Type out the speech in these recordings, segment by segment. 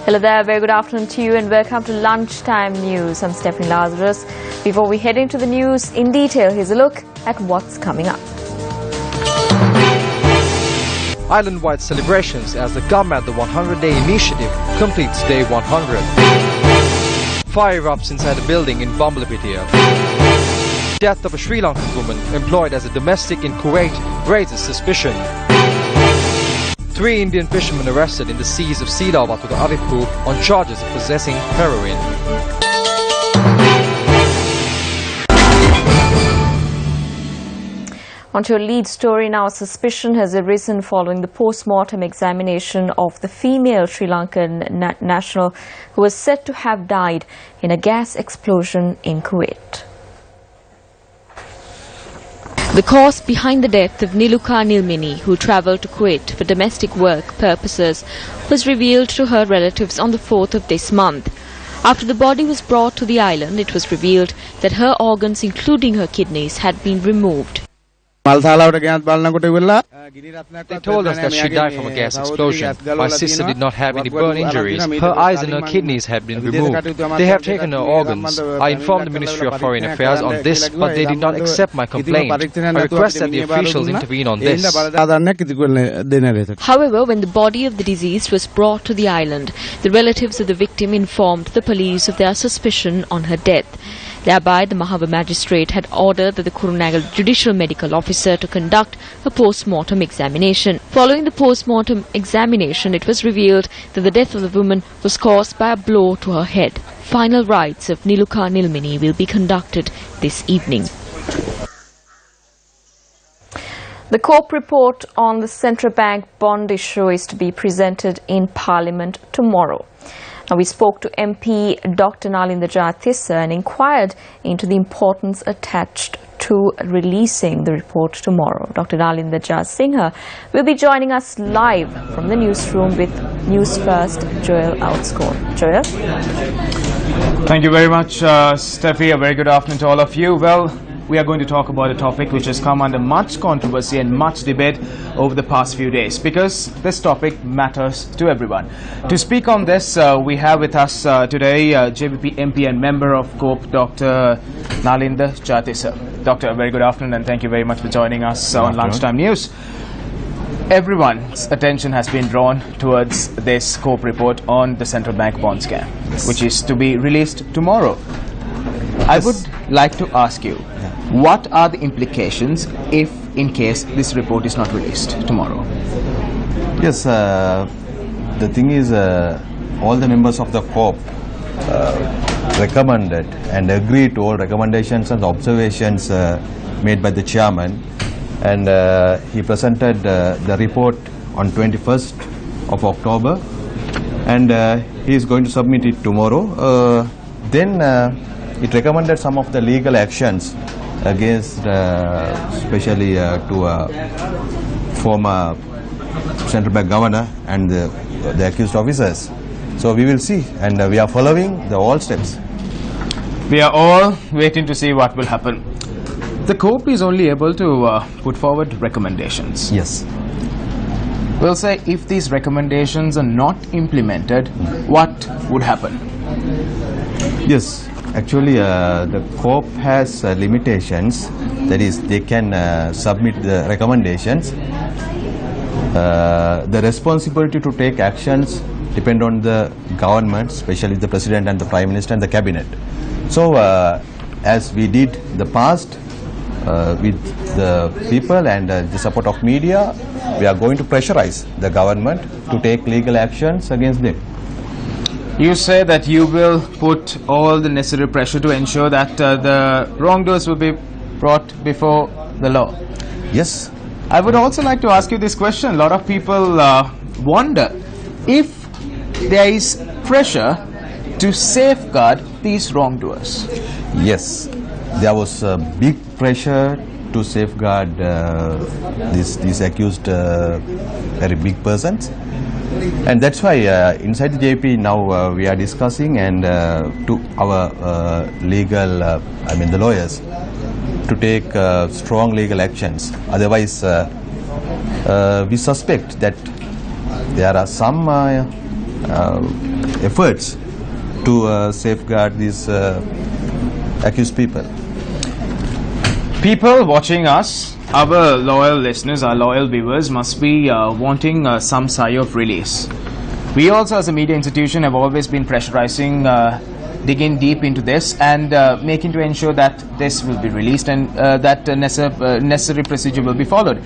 Hello there, very good afternoon to you and welcome to Lunchtime News. I'm Stephanie Lazarus. Before we head into the news in detail, here's a look at what's coming up. Island-wide celebrations as the Government the 100-day initiative completes day 100. Fire erupts inside a building in Bumblebee. Death of a Sri Lankan woman employed as a domestic in Kuwait raises suspicion. 3 Indian fishermen arrested in the seas of Silava to the Avipur on charges of possessing heroin. On to your lead story now. Suspicion has arisen following the post-mortem examination of the female Sri Lankan national who was said to have died in a gas explosion in Kuwait. The cause behind the death of Niluka Nilmini, who travelled to Kuwait for domestic work purposes, was revealed to her relatives on the 4th of this month. After the body was brought to the island, it was revealed that her organs, including her kidneys, had been removed. They told us that she died from a gas explosion. My sister did not have any burn injuries. Her eyes and her kidneys had been removed. They have taken her organs. I informed the Ministry of Foreign Affairs on this, but they did not accept my complaint. I request that the officials intervene on this. However, when the body of the deceased was brought to the island, the relatives of the victim informed the police of their suspicion on her death. Thereby, the Mahava magistrate had ordered that the Kurunagal Judicial Medical Officer to conduct a post-mortem examination. Following the post-mortem examination, it was revealed that the death of the woman was caused by a blow to her head. Final rites of Niluka Nilmini will be conducted this evening. The COPE report on the central bank bond issue is to be presented in Parliament tomorrow. Now, we spoke to MP Dr. Nalinda Jayatissa and inquired into the importance attached to releasing the report tomorrow. Dr. Nalinda Jayatissa will be joining us live from the newsroom with Newsfirst Joel Outscore. Joel? Thank you very much, Steffi. A very good afternoon to all of you. Well, we are going to talk about a topic which has come under much controversy and much debate over the past few days, because this topic matters to everyone. To speak on this, we have with us today JVP MP and member of COPE, Dr. Nalinda Jayatissa. Doctor, a very good afternoon and thank you very much for joining us on Lunchtime News. Everyone's attention has been drawn towards this COPE report on the central bank bond scam, which is to be released tomorrow. I would like to ask you, what are the implications if, in case, this report is not released tomorrow? Yes, the thing is, all the members of the COPE recommended and agreed to all recommendations and observations made by the chairman, and he presented the report on 21st of October, and he is going to submit it tomorrow. Then it recommended some of the legal actions against, especially to former central bank governor and the accused officers. So we will see, and we are following all steps. We are all waiting to see what will happen. The COPE is only able to put forward recommendations. Yes. We'll say if these recommendations are not implemented, what would happen? Yes. Actually, the COPE has limitations. That is, they can submit the recommendations. The responsibility to take actions depend on the government, especially the President and the Prime Minister and the Cabinet. So, as we did the past with the people and the support of media, we are going to pressurize the government to take legal actions against them. You say that you will put all the necessary pressure to ensure that the wrongdoers will be brought before the law. Yes. I would also like to ask you this question. A lot of people wonder if there is pressure to safeguard these wrongdoers. Yes. There was a big pressure to safeguard these accused very big persons. And that's why inside the JP now we are discussing and to our legal, the lawyers, to take strong legal actions. Otherwise, we suspect that there are some efforts to safeguard these accused people. People watching us, our loyal listeners, our loyal viewers must be wanting some sigh of release. We also as a media institution have always been pressurizing, digging deep into this and making to ensure that this will be released and that necessary procedure will be followed.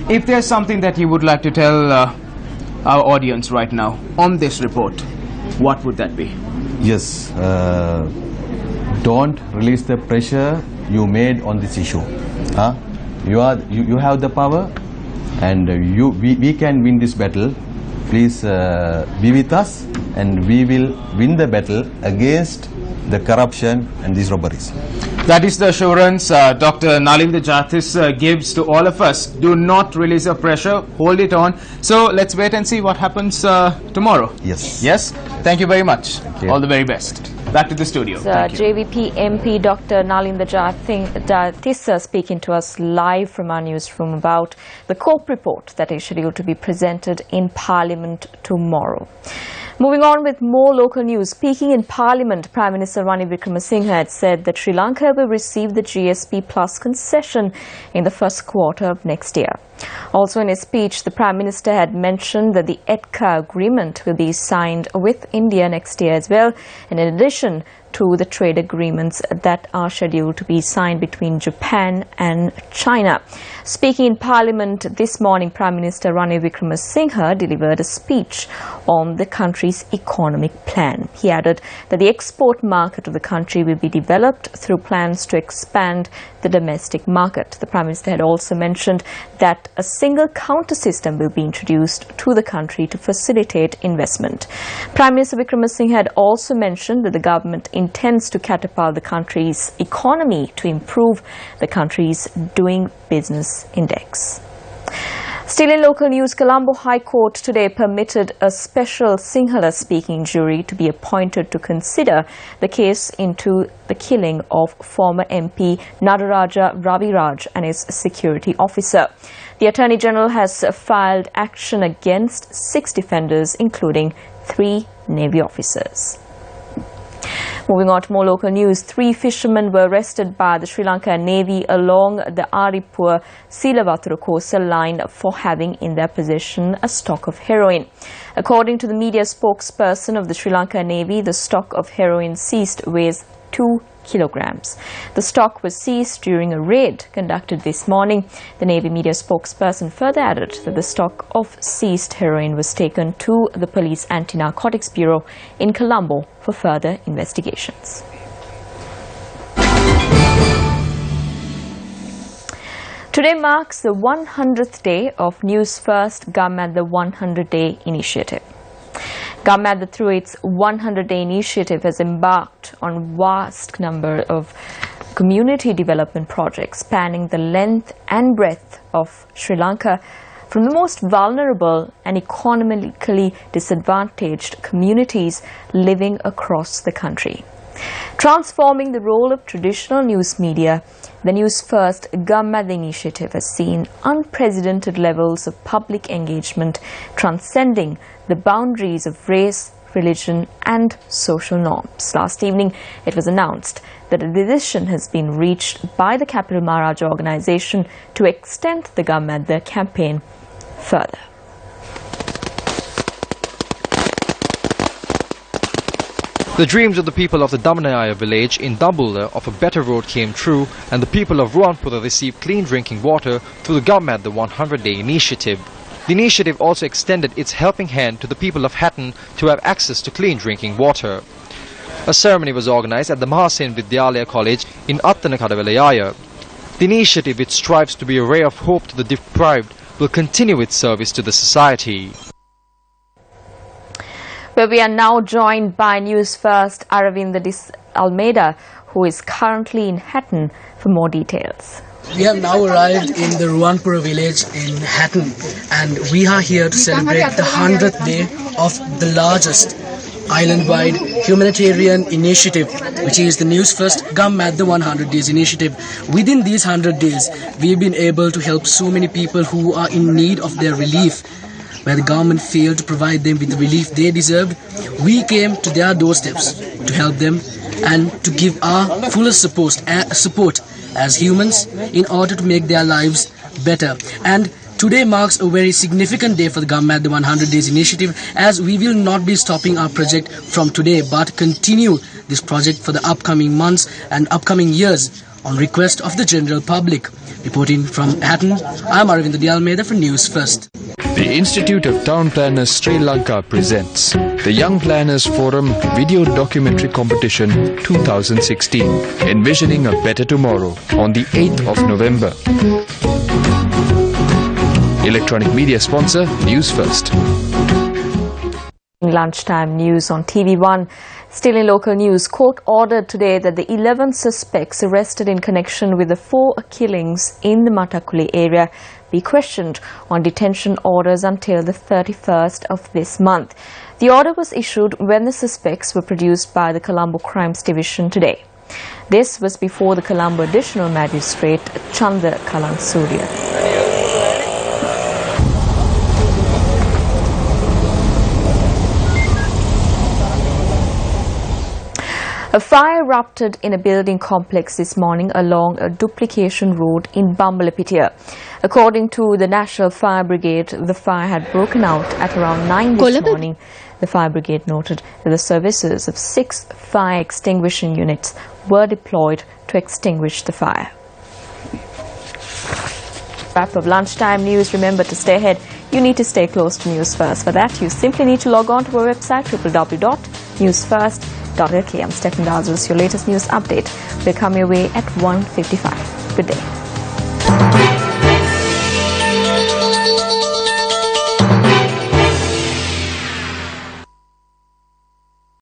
If there's something that you would like to tell our audience right now on this report, what would that be? Yes, don't release the pressure you made on this issue. You have the power, and we can win this battle. Please be with us, and we will win the battle against the corruption and these robberies. That is the assurance Dr. Nalindra Jathis gives to all of us. Do not release your pressure, hold it on. So let's wait and see what happens tomorrow. Yes. Yes? Thank you very much. You. All the very best. Back to the studio. Thank you. JVP MP Dr. Nalindra Jathis speaking to us live from our newsroom about the COPE report that is scheduled to be presented in Parliament tomorrow. Moving on with more local news. Speaking in Parliament, Prime Minister Ranil Wickremesinghe had said that Sri Lanka will receive the GSP Plus concession in the first quarter of next year. Also in his speech, the Prime Minister had mentioned that the EDCA agreement will be signed with India next year as well, and in addition to the trade agreements that are scheduled to be signed between Japan and China. Speaking in Parliament this morning, Prime Minister Ranil Wickremesinghe delivered a speech on the country's economic plan. He added that the export market of the country will be developed through plans to expand the domestic market. The Prime Minister had also mentioned that a single counter system will be introduced to the country to facilitate investment. Prime Minister Wickremesinghe had also mentioned that the government intends to catapult the country's economy to improve the country's doing business index. Still in local news, Colombo High Court today permitted a special Sinhala-speaking jury to be appointed to consider the case into the killing of former MP Nadaraja Raviraj and his security officer. The Attorney General has filed action against 6 defenders, including 3 Navy officers. Moving on to more local news, 3 fishermen were arrested by the Sri Lanka Navy along the Aripur-Silavathura coastal line for having in their possession a stock of heroin. According to the media spokesperson of the Sri Lanka Navy, the stock of heroin seized weighs 2 kilograms. The stock was seized during a raid conducted this morning. The Navy media spokesperson further added that the stock of seized heroin was taken to the Police Anti-Narcotics Bureau in Colombo for further investigations. Today marks the 100th day of Newsfirst Government the 100-Day Initiative. Government, through its 100-day initiative, has embarked on a vast number of community development projects spanning the length and breadth of Sri Lanka, from the most vulnerable and economically disadvantaged communities living across the country. Transforming the role of traditional news media, the Newsfirst Government initiative has seen unprecedented levels of public engagement transcending the boundaries of race, religion and social norms. Last evening, it was announced that a decision has been reached by the Capital Maharaja organization to extend the Government campaign further. The dreams of the people of the Damanaya village in Dambulla of a better road came true, and the people of Ruanpura received clean drinking water through the Government the 100-day initiative. The initiative also extended its helping hand to the people of Hatton to have access to clean drinking water. A ceremony was organized at the Mahasen Vidyalaya College in Attanakadavelayaya. The initiative, which strives to be a ray of hope to the deprived, will continue its service to the society. Where we are now joined by Newsfirst Aravinda Almeida, who is currently in Hatton, for more details. We have now arrived in the Ruanpura village in Hatton, and we are here to celebrate the 100th day of the largest island-wide humanitarian initiative, which is the Newsfirst Government the 100 Days initiative. Within these 100 days, we've been able to help so many people who are in need of their relief. where the government failed to provide them with the relief they deserved, we came to their doorsteps to help them and to give our fullest support as humans in order to make their lives better. And today marks a very significant day for the Gammat, the 100 Days Initiative, as we will not be stopping our project from today but continue this project for the upcoming months and upcoming years on request of the general public. Reporting from Hatton, I am Aravind De Almeida for News First. The Institute of Town Planners Sri Lanka presents the Young Planners Forum Video Documentary Competition 2016, Envisioning a Better Tomorrow, on the 8th of November. Electronic media sponsor, News First. Lunchtime news on TV1. Still in local news, court ordered today that the 11 suspects arrested in connection with the 4 killings in the Matakuli area be questioned on detention orders until the 31st of this month. The order was issued when the suspects were produced by the Colombo Crimes Division today. This was before the Colombo Additional Magistrate Chanda Kalansurya. A fire erupted in a building complex this morning along a duplication road in Bambalapitiya. According to the National Fire Brigade, the fire had broken out at around 9 this morning. The fire brigade noted that the services of 6 fire extinguishing units were deployed to extinguish the fire. Wrap up lunchtime news. Remember to stay ahead. You need to stay close to News First. For that, you simply need to log on to our website www.newsfirst.lk. I'm Stefan Lazarus, your latest news update will come your way at 1:55. Good day.